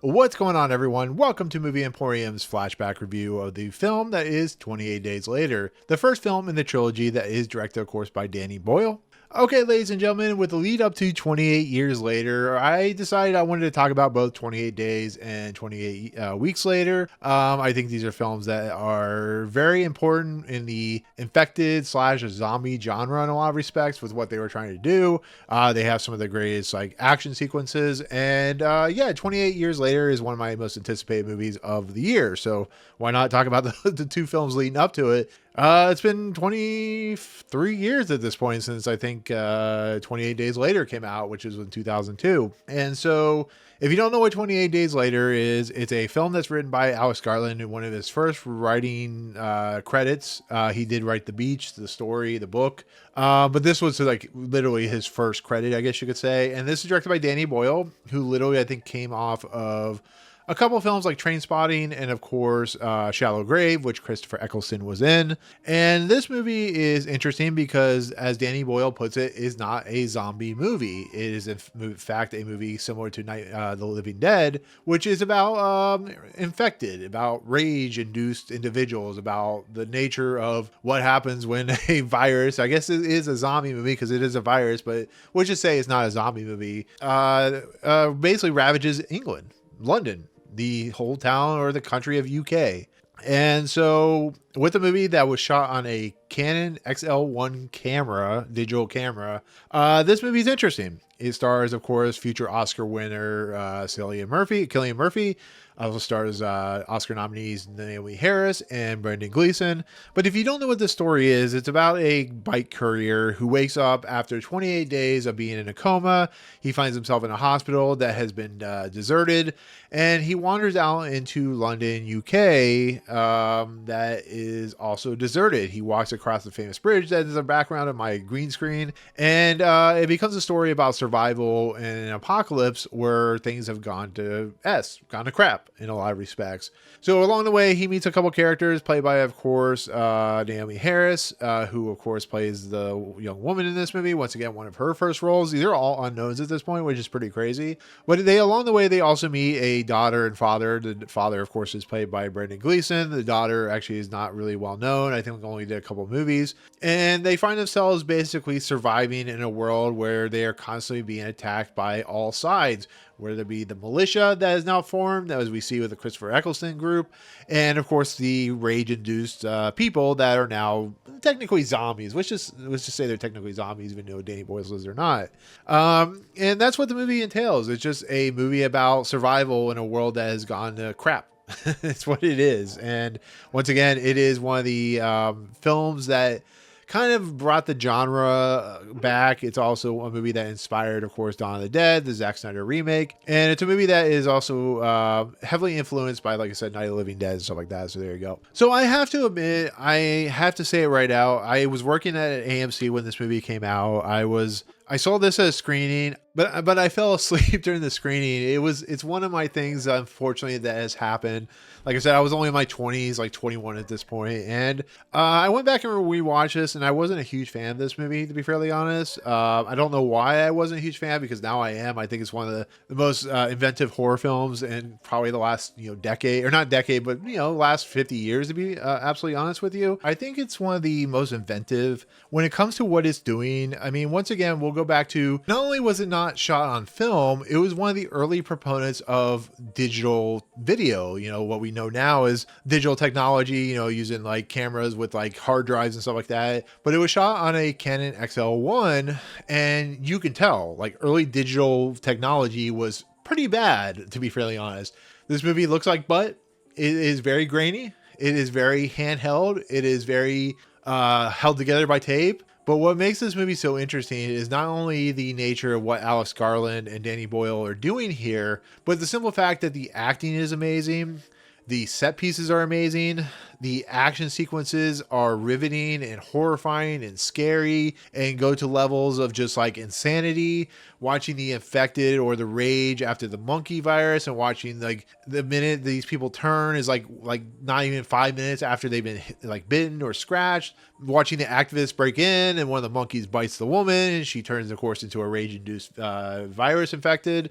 What's going on, everyone? Welcome to Movie Emporium's flashback review of the film that is 28 Days Later, the first film in the trilogy that is directed, of course, by Danny Boyle. Okay, ladies and gentlemen, with the lead up to 28 years later, I decided I wanted to talk about both 28 Days and 28 Weeks Later. I think these are films that are very important in the infected / zombie genre in a lot of respects with what they were trying to do. They have some of the greatest action sequences, and 28 years later is one of my most anticipated movies of the year. So why not talk about the two films leading up to it? It's been 23 years at this point since I think 28 Days Later came out, which is in 2002. And so if you don't know what 28 Days Later is, it's a film that's written by Alex Garland in one of his first writing credits. He did write The Beach, the story, the book. But this was literally his first credit, I guess you could say. And this is directed by Danny Boyle, who literally I think came off of a couple of films like Trainspotting and, of course, Shallow Grave, which Christopher Eccleston was in. And this movie is interesting because, as Danny Boyle puts it, is not a zombie movie. It is, in fact, a movie similar to The Living Dead, which is about infected, about rage-induced individuals, about the nature of what happens when a virus, I guess it is a zombie movie because it is a virus, but we'll just say it's not a zombie movie, basically ravages England, London, the whole town or the country of UK. And so with a movie that was shot on a Canon XL1 camera, digital camera, this movie is interesting. It stars, of course, future Oscar winner Cillian Murphy. Also stars Oscar nominees Naomie Harris and Brendan Gleeson. But if you don't know what this story is, it's about a bike courier who wakes up after 28 days of being in a coma. He finds himself in a hospital that has been deserted, and he wanders out into London, UK, that is also deserted. He walks across the famous bridge that is the background of my green screen, and it becomes a story about survival in an apocalypse where things have gone to crap in a lot of respects. So along the way, he meets a couple characters played by, of course, Naomie Harris, who, of course, plays the young woman in this movie. Once again, one of her first roles. These are all unknowns at this point, which is pretty crazy. But along the way, they also meet a daughter and father. The father, of course, is played by Brendan Gleeson. The daughter actually is not really well known. I think we only did a couple movies. And they find themselves basically surviving in a world where they are constantly being attacked by all sides, whether it be the militia that is now formed, as we see with the Christopher Eccleston group, and of course the rage-induced people that are now technically zombies. Let's just say they're technically zombies, even though Danny Boyle says they're not. And that's what the movie entails. It's just a movie about survival in a world that has gone to crap. It's what it is. And once again, it is one of the films that kind of brought the genre back. It's also a movie that inspired, of course, Dawn of the Dead, the Zack Snyder remake. And it's a movie that is also heavily influenced by, like I said, Night of the Living Dead and stuff like that. So there you go. So I have to admit, I have to say it right out. I was working at AMC when this movie came out. I saw this at a screening, but I fell asleep during the screening. It's one of my things, unfortunately, that has happened. Like I said, I was only in my 20s, like 21 at this point, and I went back and rewatched this, and I wasn't a huge fan of this movie, to be fairly honest. I don't know why I wasn't a huge fan, because now I am. I think it's one of the most inventive horror films in probably the last decade, or not decade, but last 50 years, to be absolutely honest with you. I think it's one of the most inventive when it comes to what it's doing. I mean, once again, we'll go back to, not only was it not shot on film, it was one of the early proponents of digital video. What we know now is digital technology, using cameras with hard drives and stuff like that. But it was shot on a Canon XL1, and you can tell early digital technology was pretty bad, to be fairly honest. This movie looks like butt. It is very grainy. It is very handheld. It is very held together by tape. But what makes this movie so interesting is not only the nature of what Alex Garland and Danny Boyle are doing here, but the simple fact that the acting is amazing. The set pieces are amazing. The action sequences are riveting and horrifying and scary and go to levels of just like insanity. Watching the infected or the rage after the monkey virus, and watching like the minute these people turn is like not even 5 minutes after they've been like bitten or scratched. Watching the activists break in and one of the monkeys bites the woman and she turns, of course, into a rage-induced virus infected.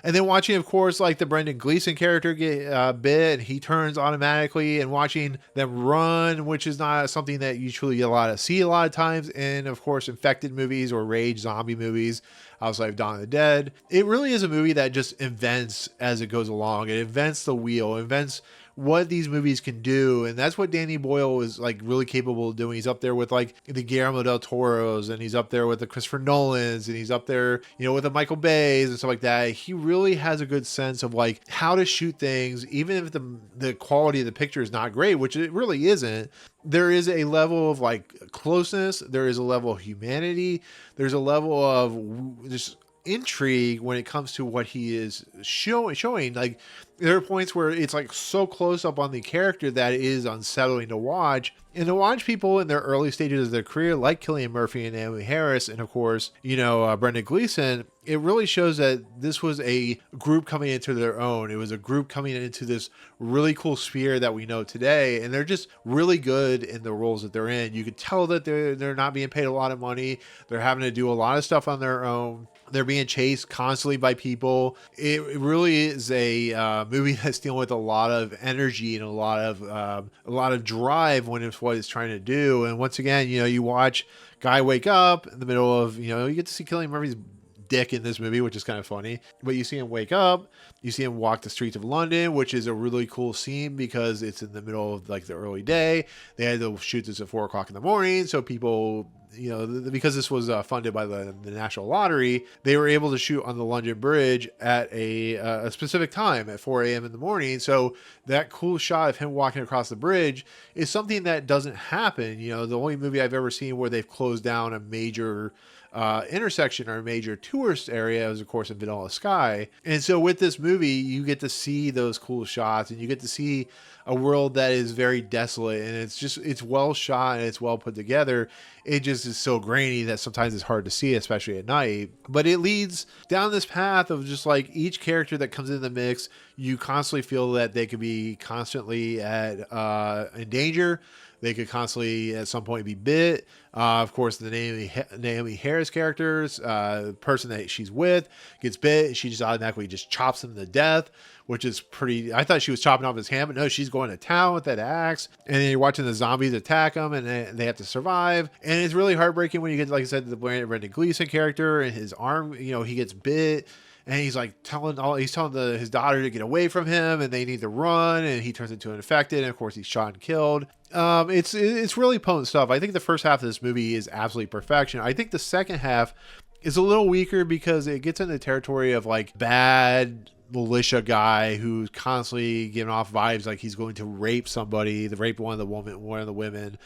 And then watching, of course, like the Brendan Gleeson character get bit, and he turns automatically, and watching them run, which is not something that you truly get see a lot of times in, of course, infected movies or rage zombie movies outside of Dawn of the Dead. It really is a movie that just invents as it goes along. It invents the wheel, invents what these movies can do, and that's what Danny Boyle is like really capable of doing. He's up there with like the Guillermo del Toros, and he's up there with the Christopher Nolans, and he's up there, you know, with the Michael Bays and stuff like that. He really has a good sense of like how to shoot things, even if the quality of the picture is not great, which it really isn't. There is a level of like closeness, there is a level of humanity, there's a level of just intrigue when it comes to what he is showing. Like there are points where it's like so close up on the character that it is unsettling to watch. And to watch people in their early stages of their career, like Cillian Murphy and Naomie Harris, and of course, you know, Brendan Gleeson, it really shows that this was a group coming into their own. It was a group coming into this really cool sphere that we know today, and they're just really good in the roles that they're in. You could tell that they're not being paid a lot of money. They're having to do a lot of stuff on their own. They're being chased constantly by people. It really is a movie that's dealing with a lot of energy and a lot of drive when it's what it's trying to do. And once again, you know, you watch guy wake up in the middle of, you know, you get to see Cillian Murphy's dick in this movie, which is kind of funny. But you see him wake up, you see him walk the streets of London, which is a really cool scene because it's in the middle of like the early day. They had to shoot this at 4 o'clock in the morning, so people, you know, because this was funded by the National Lottery, they were able to shoot on the London Bridge at a specific time at 4 a.m. in the morning. So that cool shot of him walking across the bridge is something that doesn't happen. You know, the only movie I've ever seen where they've closed down a major intersection or a major tourist area is, of course, in Vanilla Sky. And so with this movie, you get to see those cool shots, and you get to see a world that is very desolate, and it's well shot and it's well put together. It just is so grainy that sometimes it's hard to see, especially at night. But it leads down this path of just like each character that comes in the mix, you constantly feel that they could be constantly in danger. They could constantly at some point be bit. Of course, the Naomie Harris characters, person that she's with gets bit, and she just automatically just chops him to death, which is pretty. I thought she was chopping off his hand, but no, she's going to town with that axe. And then you're watching the zombies attack them, and they have to survive. And it's really heartbreaking when you get, like I said, the Brendan Gleeson character and his arm. You know, he gets bit. And he's like telling his daughter to get away from him, and they need to run, and he turns into an infected, and of course he's shot and killed. It's really potent stuff. I think the first half of this movie is absolutely perfection. I think the second half is a little weaker because it gets into the territory of like bad militia guy who's constantly giving off vibes like he's going to rape somebody, rape one of the women.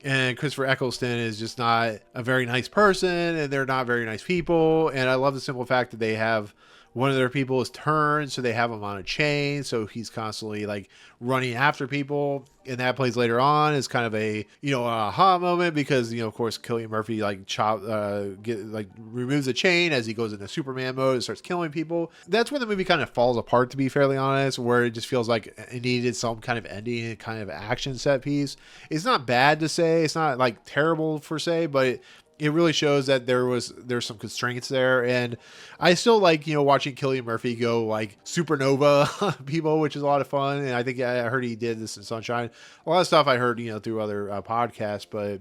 And Christopher Eccleston is just not a very nice person, and they're not very nice people. And I love the simple fact that they have one of their people is turned, so they have him on a chain, so he's constantly like running after people. And that plays later on is kind of a, you know, aha moment because, you know, of course, Cillian Murphy like removes the chain as he goes into Superman mode and starts killing people. That's when the movie kind of falls apart, to be fairly honest, where it just feels like it needed some kind of ending and kind of action set piece. It's not bad to say, it's not like terrible for say, but it really shows that there's some constraints there. And I still like, you know, watching Cillian Murphy go like supernova people, which is a lot of fun. And I think I heard he did this in Sunshine. A lot of stuff I heard, you know, through other podcasts, but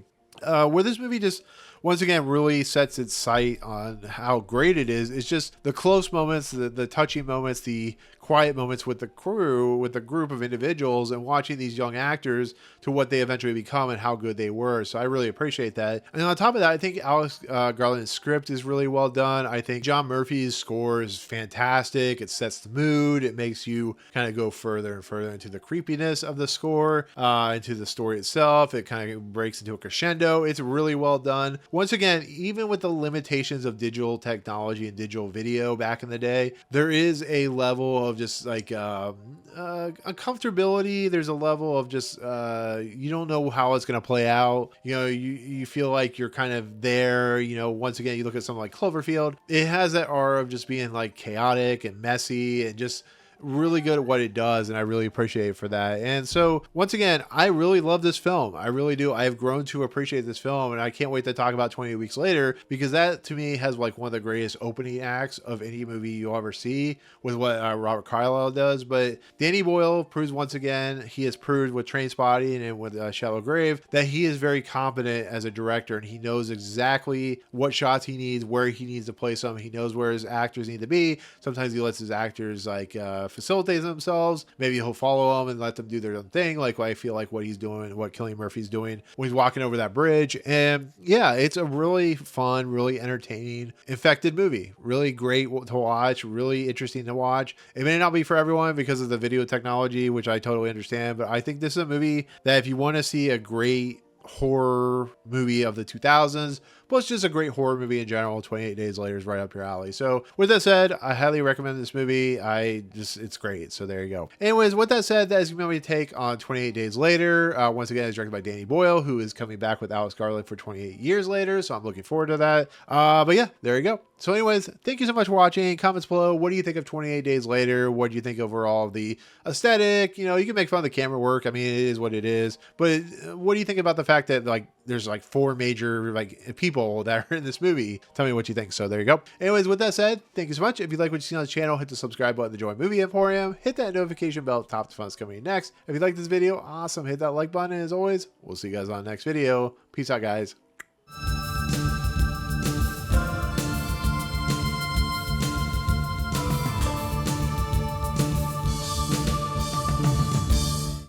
where this movie just once again really sets its sight on how great it is. It's just the close moments, the touching moments, the quiet moments with the crew, with the group of individuals, and watching these young actors to what they eventually become and how good they were. So I really appreciate that. And on top of that, I think Alex Garland's script is really well done. I think John Murphy's score is fantastic. It sets the mood. It makes you kind of go further and further into the creepiness of the score, into the story itself. It kind of breaks into a crescendo. It's really well done. once again, even with the limitations of digital technology and digital video back in the day, there is a level of just like uncomfortability. There's a level of just you don't know how it's going to play out. You know, you feel like you're kind of there. You know, once again, you look at something like Cloverfield, it has that aura of just being like chaotic and messy and just really good at what it does, and I really appreciate it for that. And so once again, I really love this film. I really do. I have grown to appreciate this film, and I can't wait to talk about 28 Weeks Later, because that to me has like one of the greatest opening acts of any movie you'll ever see with what Robert Carlyle does. But Danny Boyle proves once again, he has proved with Trainspotting and with Shallow Grave, that he is very competent as a director, and he knows exactly what shots he needs, where he needs to place them. He knows where his actors need to be. Sometimes he lets his actors like facilitate themselves. Maybe he'll follow them and let them do their own thing, like I feel like what he's doing, what Cillian Murphy's doing when he's walking over that bridge. And yeah, it's a really fun, really entertaining, infected movie. Really great to watch, really interesting to watch. It may not be for everyone because of the video technology, which I totally understand, but I think this is a movie that if you want to see a great horror movie of the 2000s, plus just a great horror movie in general, 28 Days Later is right up your alley. So with that said, I highly recommend this movie. It's great. So there you go. Anyways, with that said, that is going to be my take on 28 Days Later. Once again, it's directed by Danny Boyle, who is coming back with Alex Garland for 28 years later. So I'm looking forward to that. But yeah, there you go. So anyways, thank you so much for watching. Comments below. What do you think of 28 Days Later? What do you think overall of the aesthetic? You know, you can make fun of the camera work. I mean, it is what it is. But what do you think about the fact that like there's like 4 major like people that are in this movie? Tell me what you think. So there you go. Anyways, with that said, thank you so much. If you like what you see on the channel, hit the subscribe button to join Movie Emporium. Hit that notification bell. Top fun is coming next. If you like this video, awesome. Hit that like button. And as always, we'll see you guys on the next video. Peace out, guys.